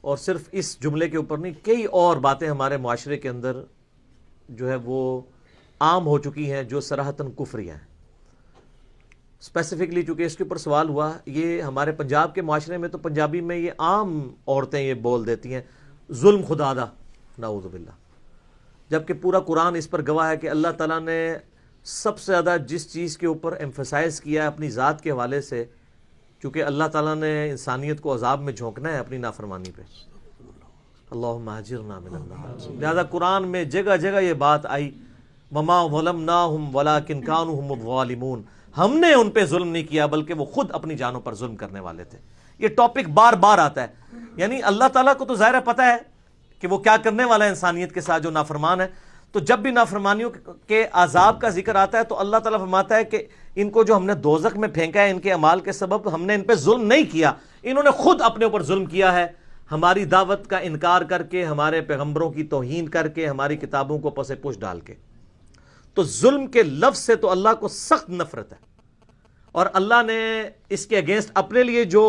اور صرف اس جملے کے اوپر نہیں، کئی اور باتیں ہمارے معاشرے کے اندر جو ہے وہ عام ہو چکی ہیں جو صراحتاً کفری ہیں. اسپیسیفکلی چونکہ اس کے اوپر سوال ہوا، یہ ہمارے پنجاب کے معاشرے میں تو پنجابی میں یہ عام عورتیں یہ بول دیتی ہیں ظلم خدا دا، نعوذ باللہ، جبکہ پورا قرآن اس پر گواہ ہے کہ اللہ تعالیٰ نے سب سے زیادہ جس چیز کے اوپر ایمفسائز کیا ہے اپنی ذات کے حوالے سے، چونکہ اللہ تعالیٰ نے انسانیت کو عذاب میں جھونکنا ہے اپنی نافرمانی پہ، اللہم اجرنا من النار، لہذا قرآن میں جگہ جگہ یہ بات آئی وما ظلمناہم ولکن کانوا ھم الظالمون، ہم نے ان پہ ظلم نہیں کیا بلکہ وہ خود اپنی جانوں پر ظلم کرنے والے تھے. یہ ٹاپک بار بار آتا ہے، یعنی اللہ تعالیٰ کو تو ظاہر ہے پتہ ہے کہ وہ کیا کرنے والا ہے انسانیت کے ساتھ جو نافرمان ہے. تو جب بھی نافرمانیوں کے عذاب کا ذکر آتا ہے تو اللہ تعالیٰ فرماتا ہے کہ ان کو جو ہم نے دوزخ میں پھینکا ہے ان کے اعمال کے سبب، ہم نے ان پہ ظلم نہیں کیا، انہوں نے خود اپنے اوپر ظلم کیا ہے، ہماری دعوت کا انکار کر کے، ہمارے پیغمبروں کی توہین کر کے، ہماری کتابوں کو پس پش ڈال کے. تو ظلم کے لفظ سے تو اللہ کو سخت نفرت ہے، اور اللہ نے اس کے اگینسٹ اپنے لیے جو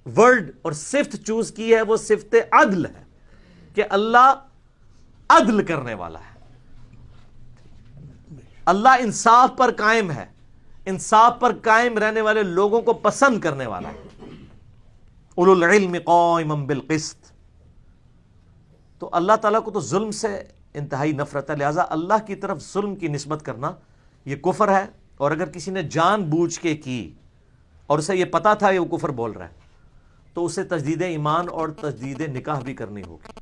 ورڈ اور صفت چوز کی ہے وہ صفت عدل ہے، کہ اللہ عدل کرنے والا ہے، اللہ انصاف پر قائم ہے، انصاف پر قائم رہنے والے لوگوں کو پسند کرنے والا ہے. اولو العلم قائما بالقسط. تو اللہ تعالیٰ کو تو ظلم سے انتہائی نفرت ہے، لہٰذا اللہ کی طرف ظلم کی نسبت کرنا یہ کفر ہے. اور اگر کسی نے جان بوجھ کے کی اور اسے یہ پتا تھا کہ وہ کفر بول رہا ہے تو اسے تجدید ایمان اور تجدید نکاح بھی کرنی ہوگی.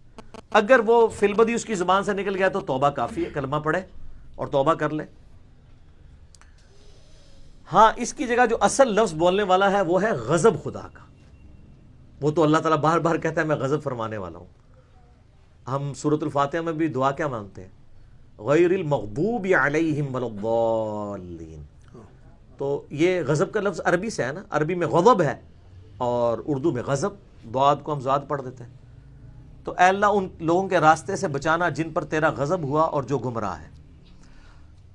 اگر وہ فی البدی اس کی زبان سے نکل گیا تو توبہ کافی ہے، کلمہ پڑھے اور توبہ کر لے. ہاں اس کی جگہ جو اصل لفظ بولنے والا ہے وہ ہے غضب خدا کا. وہ تو اللہ تعالیٰ بار بار کہتا ہے میں غضب فرمانے والا ہوں. ہم سورۃ الفاتحہ میں بھی دعا کیا مانگتے ہیں؟ غیر المغضوب علیہم ولا الضالین. تو یہ غضب کا لفظ عربی سے ہے نا، عربی میں غضب ہے اور اردو میں غضب، ضاد کو ہم ضاد پڑھ دیتے ہیں. تو اے اللہ ان لوگوں کے راستے سے بچانا جن پر تیرا غضب ہوا اور جو گمراہ ہے.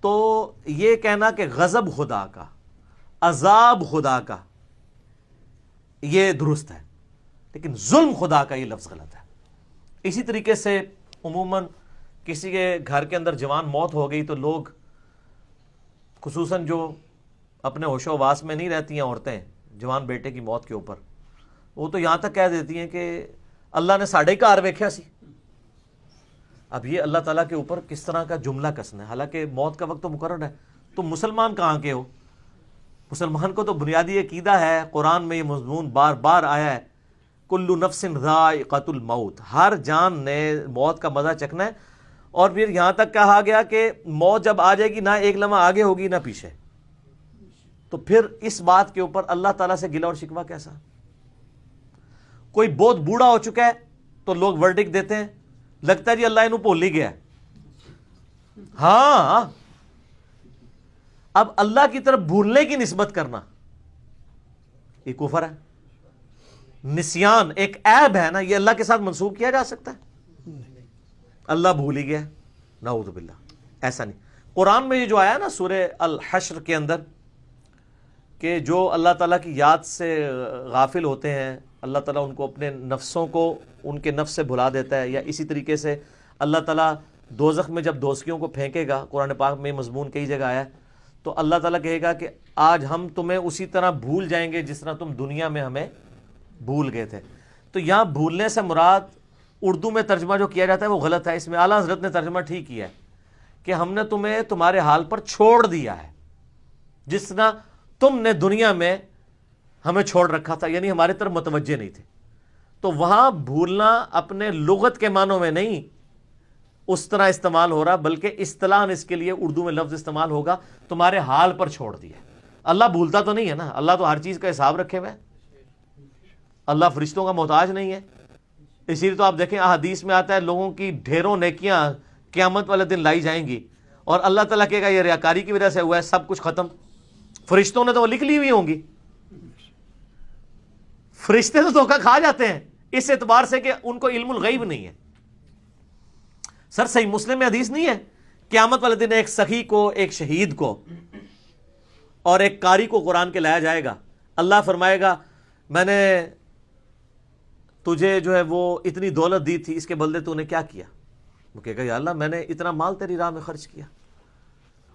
تو یہ کہنا کہ غضب خدا کا، عذاب خدا کا، یہ درست ہے، لیکن ظلم خدا کا یہ لفظ غلط ہے. اسی طریقے سے عموماً کسی کے گھر کے اندر جوان موت ہو گئی تو لوگ، خصوصاً جو اپنے ہوش و حواس میں نہیں رہتی ہیں عورتیں جوان بیٹے کی موت کے اوپر، وہ تو یہاں تک کہہ دیتی ہیں کہ اللہ نے ساڑھے کار ویکھیا سی. اب یہ اللہ تعالیٰ کے اوپر کس طرح کا جملہ کسنا ہے، حالانکہ موت کا وقت تو مقرر ہے. تو مسلمان کہاں کے ہو؟ مسلمان کو تو بنیادی عقیدہ ہے، قرآن میں یہ مضمون بار بار آیا ہے، کل نفس ذائقۃ الموت، ہر جان نے موت کا مزہ چکھنا ہے. اور پھر یہاں تک کہا گیا کہ موت جب آ جائے گی نہ ایک لمحہ آگے ہوگی نہ پیچھے. تو پھر اس بات کے اوپر اللہ تعالیٰ سے گلہ اور شکوہ کیسا؟ کوئی بہت بوڑھا ہو چکا ہے تو لوگ ورڈک دیتے ہیں، لگتا ہے جی اللہ انہوں بھول ہی گیا ہے. ہاں، اب اللہ کی طرف بھولنے کی نسبت کرنا یہ کفر ہے. نسیان ایک عیب ہے نا، یہ اللہ کے ساتھ منسوب کیا جا سکتا ہے؟ اللہ بھول ہی گیا، نعوذ باللہ، ایسا نہیں. قرآن میں یہ جو آیا نا سورہ الحشر کے اندر کہ جو اللہ تعالیٰ کی یاد سے غافل ہوتے ہیں اللہ تعالیٰ ان کو اپنے نفسوں کو ان کے نفس سے بھلا دیتا ہے. یا اسی طریقے سے اللہ تعالیٰ دوزخ میں جب دوزخیوں کو پھینکے گا، قرآن پاک میں مضمون کئی جگہ آیا ہے، تو اللہ تعالیٰ کہے گا کہ آج ہم تمہیں اسی طرح بھول جائیں گے جس طرح تم دنیا میں ہمیں بھول گئے تھے. تو یہاں بھولنے سے مراد اردو میں ترجمہ جو کیا جاتا ہے وہ غلط ہے. اس میں اعلیٰ حضرت نے ترجمہ ٹھیک کیا ہے کہ ہم نے تمہیں تمہارے حال پر چھوڑ دیا ہے جس طرح تم نے دنیا میں ہمیں چھوڑ رکھا تھا، یعنی ہماری طرف متوجہ نہیں تھے. تو وہاں بھولنا اپنے لغت کے معنوں میں نہیں اس طرح استعمال ہو رہا، بلکہ اصطلاحاً اس کے لیے اردو میں لفظ استعمال ہوگا تمہارے حال پر چھوڑ دیا. اللہ بھولتا تو نہیں ہے نا، اللہ تو ہر چیز کا حساب رکھے ہوئے ہے، اللہ فرشتوں کا محتاج نہیں ہے. اسی لیے تو آپ دیکھیں احادیث میں آتا ہے لوگوں کی ڈھیروں نیکیاں قیامت والے دن لائی جائیں گی اور اللہ تعالیٰ کہے گا یہ ریاکاری کی وجہ سے ہوا ہے، سب کچھ ختم. فرشتوں نے تو وہ لکھ لی ہوئی ہوں گی، فرشتے تو دھوکہ کھا جاتے ہیں اس اعتبار سے کہ ان کو علم الغیب نہیں ہے. سر صحیح مسلم میں حدیث نہیں ہے قیامت والے دن ایک سخی کو، ایک شہید کو اور ایک قاری کو قرآن کے لایا جائے گا، اللہ فرمائے گا میں نے تجھے جو ہے وہ اتنی دولت دی تھی، اس کے بدلے تو نے کیا کیا؟ وہ کہے گا یا اللہ میں نے اتنا مال تیری راہ میں خرچ کیا،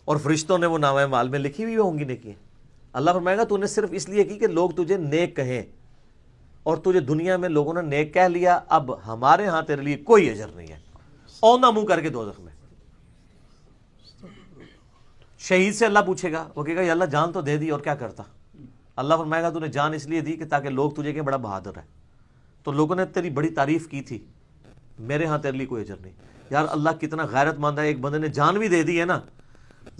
اور فرشتوں نے وہ نامہ مال میں لکھی ہوئی ہوں گی نیکی۔ اللہ فرمائے گا تو نے صرف اس لیے کی کہ لوگ تجھے نیک کہیں، اور تجھے دنیا میں لوگوں نے نیک کہہ لیا، اب ہمارے ہاں تیرے لیے کوئی اجر نہیں ہے، اوندھا منہ کر کے دوزخ میں۔ شہید سے اللہ پوچھے گا، وہ کہے گا یا اللہ جان تو دے دی اور کیا کرتا؟ اللہ فرمائے گا تو نے جان اس لیے دی کہ تاکہ لوگ تجھے کہیں بڑا بہادر ہے، تو لوگوں نے تیری بڑی تعریف کی تھی، میرے ہاں تیرے لیے کوئی اجر نہیں۔ یار اللہ کتنا غیرت مند ہے، ایک بندے نے جان بھی دے دی ہے نا،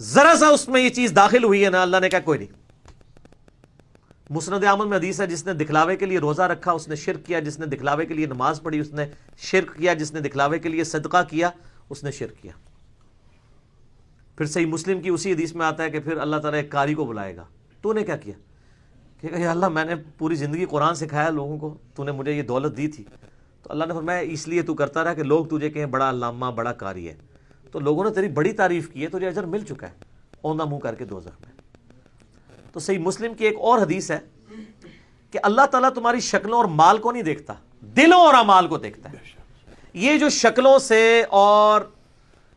ذرا سا اس میں یہ چیز داخل ہوئی ہے نا، اللہ نے کہا کوئی نہیں۔ مسند احمد میں حدیث ہے، جس نے دکھلاوے کے لیے روزہ رکھا اس نے شرک کیا، جس نے دکھلاوے کے لیے نماز پڑھی اس نے شرک کیا، جس نے دکھلاوے کے لیے صدقہ کیا اس نے شرک کیا۔ پھر صحیح مسلم کی اسی حدیث میں آتا ہے کہ پھر اللہ تعالیٰ ایک قاری کو بلائے گا، تو نے کیا کیا؟ کہ یا اللہ میں نے پوری زندگی قرآن سکھایا لوگوں کو، تو نے مجھے یہ دولت دی تھی، تو اللہ نے فرمایا اس لیے تو کرتا رہا کہ لوگ تجھے کہیں بڑا علامہ بڑا قاری ہے، تو لوگوں نے تیری بڑی تعریف کی ہے، تجھے اجر مل چکا ہے، اوندھا منہ کر کے دوزخ میں۔ تو صحیح مسلم کی ایک اور حدیث ہے کہ اللہ تعالیٰ تمہاری شکلوں اور مال کو نہیں دیکھتا، دلوں اور اعمال کو دیکھتا ہے۔ یہ جو شکلوں سے اور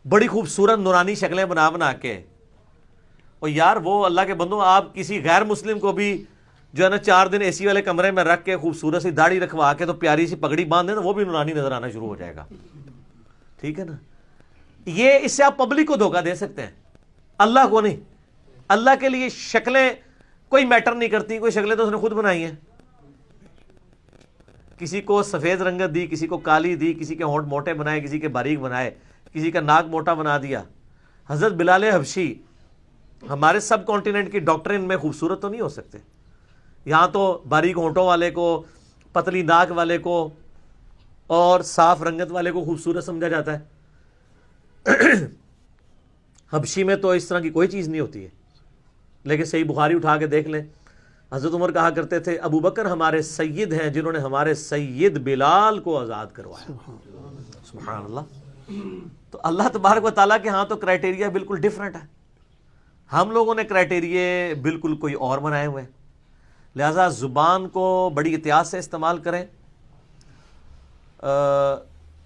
بڑی خوبصورت نورانی شکلیں بنا بنا کے، اور یار وہ اللہ کے بندوں آپ کسی غیر مسلم کو بھی جو ہے نا 4 دن اے سی والے کمرے میں رکھ کے خوبصورت سی داڑھی رکھوا کے تو پیاری سی پگڑی باندھ دیں تو وہ بھی نورانی نظر آنا شروع ہو جائے گا، ٹھیک ہے نا؟ یہ اس سے آپ پبلک کو دھوکہ دے سکتے ہیں، اللہ کو نہیں۔ اللہ کے لیے شکلیں کوئی میٹر نہیں کرتی، کوئی شکلیں تو اس نے خود بنائی ہیں، کسی کو سفید رنگت دی، کسی کو کالی دی، کسی کے ہونٹ موٹے بنائے، کسی کے باریک بنائے، کسی کا ناک موٹا بنا دیا۔ حضرت بلال حبشی ہمارے سب کانٹیننٹ کی ڈاکٹرین میں خوبصورت تو نہیں ہو سکتے، یہاں تو باریک ہونٹوں والے کو، پتلی ناک والے کو اور صاف رنگت والے کو خوبصورت سمجھا جاتا ہے۔ حبشی میں تو اس طرح کی کوئی چیز نہیں ہوتی ہے۔ لیکن صحیح بخاری اٹھا کے دیکھ لیں، حضرت عمر کہا کرتے تھے ابو بکر ہمارے سید ہیں جنہوں نے ہمارے سید بلال کو آزاد کروایا۔ سبحان اللہ۔ تو اللہ تبارک و تعالیٰ کے ہاں تو کرائٹیریا بالکل ڈیفرنٹ ہے، ہم لوگوں نے کرائٹیریا بالکل کوئی اور بنائے ہوئے ہیں۔ لہٰذا زبان کو بڑی احتیاط سے استعمال کریں۔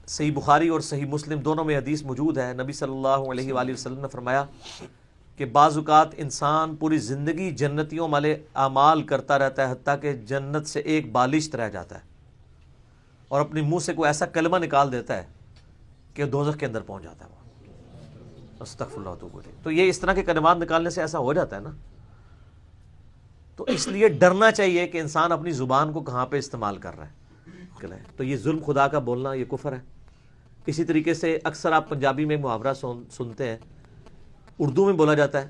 صحیح بخاری اور صحیح مسلم دونوں میں حدیث موجود ہے، نبی صلی اللہ علیہ وآلہ وسلم نے فرمایا کہ بعض اوقات انسان پوری زندگی جنتیوں والے اعمال کرتا رہتا ہے حتیٰ کہ جنت سے ایک بالشت رہ جاتا ہے، اور اپنے منہ سے کوئی ایسا کلمہ نکال دیتا ہے کہ دوزخ کے اندر پہنچ جاتا ہے وہ، استغفر اللہ واتوب الیہ۔ تو یہ اس طرح کے کلمات نکالنے سے ایسا ہو جاتا ہے نا، تو اس لیے ڈرنا چاہیے کہ انسان اپنی زبان کو کہاں پہ استعمال کر رہا ہے۔ تو یہ ظلم خدا کا بولنا یہ کفر ہے۔ اسی طریقے سے اکثر آپ پنجابی میں محاورہ سنتے ہیں، اردو میں بولا جاتا ہے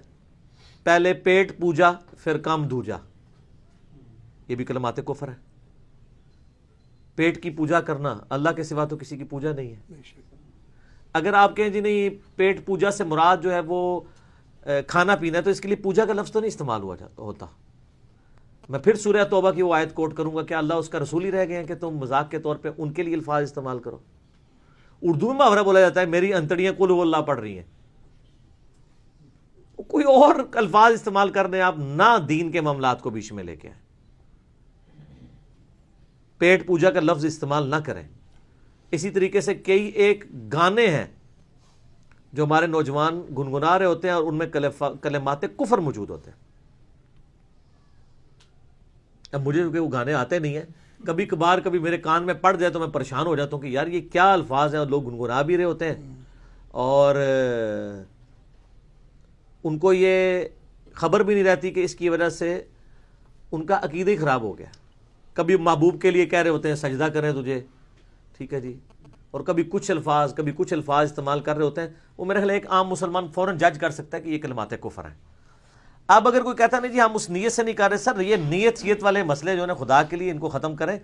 پہلے پیٹ پوجا پھر کام دوجا، یہ بھی کلمات کفر ہے۔ پیٹ کی پوجا کرنا، اللہ کے سوا تو کسی کی پوجا نہیں ہے۔ اگر آپ کہیں جی نہیں پیٹ پوجا سے مراد جو ہے وہ کھانا پینا ہے، تو اس کے لیے پوجا کا لفظ تو نہیں استعمال ہوتا۔ میں پھر سورہ توبہ کی وہ آیت کوٹ کروں گا کہ اللہ اس کا رسول ہی رہ گئے ہیں کہ تم مذاق کے طور پہ ان کے لیے الفاظ استعمال کرو۔ اردو میں محاورہ بولا جاتا ہے میری انتڑیاں قل ہو اللہ پڑھ رہی ہیں، کوئی اور الفاظ استعمال کر دیں آپ، نہ دین کے معاملات کو بیچ میں لے کے آئیں، پیٹ پوجا کا لفظ استعمال نہ کریں۔ اسی طریقے سے کئی ایک گانے ہیں جو ہمارے نوجوان گنگنا رہے ہوتے ہیں اور ان میں کلمات کفر موجود ہوتے ہیں۔ اب مجھے کیونکہ وہ گانے آتے نہیں ہیں، کبھی کبھار کبھی میرے کان میں پڑ جائے تو میں پریشان ہو جاتا ہوں کہ یار یہ کیا الفاظ ہیں، اور لوگ گنگنا بھی رہے ہوتے ہیں اور ان کو یہ خبر بھی نہیں رہتی کہ اس کی وجہ سے ان کا عقیدہ ہی خراب ہو گیا۔ کبھی محبوب کے لیے کہہ رہے ہوتے ہیں سجدہ کریں تجھے، ٹھیک ہے جی، اور کبھی کچھ الفاظ استعمال کر رہے ہوتے ہیں، وہ میرے خیال ایک عام مسلمان فوراً جج کر سکتا ہے کہ یہ کلمات کفر ہیں۔ اب اگر کوئی کہتا نہیں جی ہم اس نیت سے نہیں کر رہے، سر یہ نیت والے مسئلے جو ہے خدا کے لیے ان کو ختم کریں۔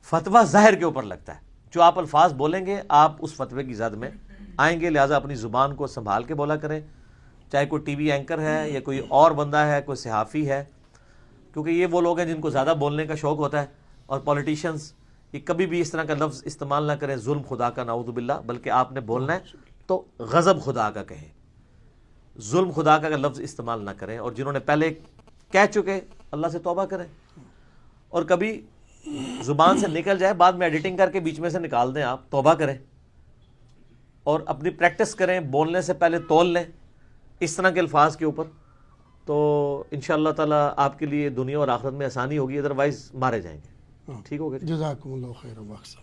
فتویٰ ظاہر کے اوپر لگتا ہے، جو آپ الفاظ بولیں گے آپ اس فتوے کی زد میں آئیں گے، لہٰذا اپنی زبان کو سنبھال کے بولا کریں، چاہے کوئی ٹی وی اینکر ہے یا کوئی اور بندہ ہے، کوئی صحافی ہے، کیونکہ یہ وہ لوگ ہیں جن کو زیادہ بولنے کا شوق ہوتا ہے، اور پولیٹیشنز یہ کبھی بھی اس طرح کا لفظ استعمال نہ کریں ظلم خدا کا، نعوذ باللہ، بلکہ آپ نے بولنا ہے تو غضب خدا کا کہیں، ظلم خدا کا لفظ استعمال نہ کریں، اور جنہوں نے پہلے کہہ چکے اللہ سے توبہ کریں۔ اور کبھی زبان سے نکل جائے، بعد میں ایڈیٹنگ کر کے بیچ میں سے نکال دیں، آپ توبہ کریں اور اپنی پریکٹس کریں، بولنے سے پہلے تول لیں اس طرح کے الفاظ کے اوپر، تو انشاءاللہ تعالیٰ آپ کے لیے دنیا اور آخرت میں آسانی ہوگی، ادروائز مارے جائیں گے. ٹھیک ہوگا؟ جزاکم اللہ خیر و احسن.